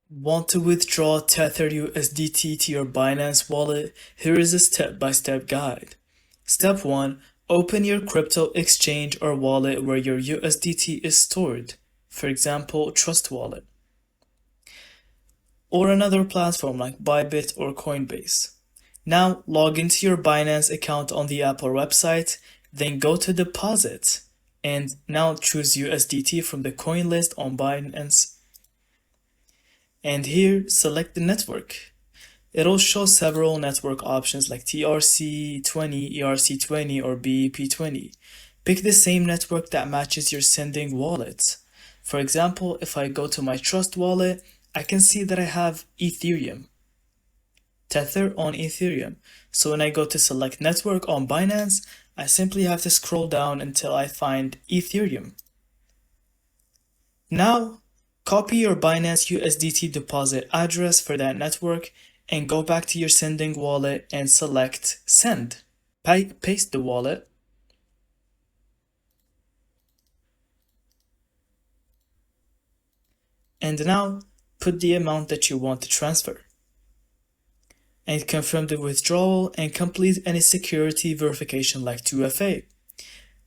Want to withdraw Tether USDT to your Binance wallet? Here is a step-by-step guide. Step 1. Open your crypto exchange or wallet where your USDT is stored, for example, Trust Wallet, or another platform like Bybit or Coinbase. Now log into your Binance account on the app or website, then go to Deposit, and now choose USDT from the coin list on Binance. And here, select the network. It'll show several network options like TRC20, ERC20, or BEP20. Pick the same network that matches your sending wallet. For example, if I go to my Trust wallet, I can see that I have Ethereum. Tether on Ethereum. So when I go to select network on Binance, I simply have to scroll down until I find Ethereum. Now, copy your Binance USDT deposit address for that network and go back to your sending wallet and select Send. Paste the wallet. And now, put the amount that you want to transfer. And confirm the withdrawal and complete any security verification like 2FA.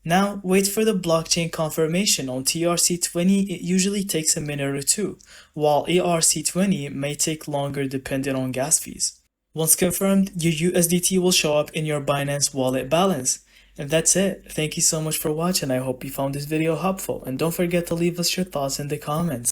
Now, wait for the blockchain confirmation. On TRC20, it usually takes a minute or two, while ERC20 may take longer depending on gas fees. Once confirmed, your USDT will show up in your Binance wallet balance. And that's it. Thank you so much for watching. I hope you found this video helpful, and don't forget to leave us your thoughts in the comments.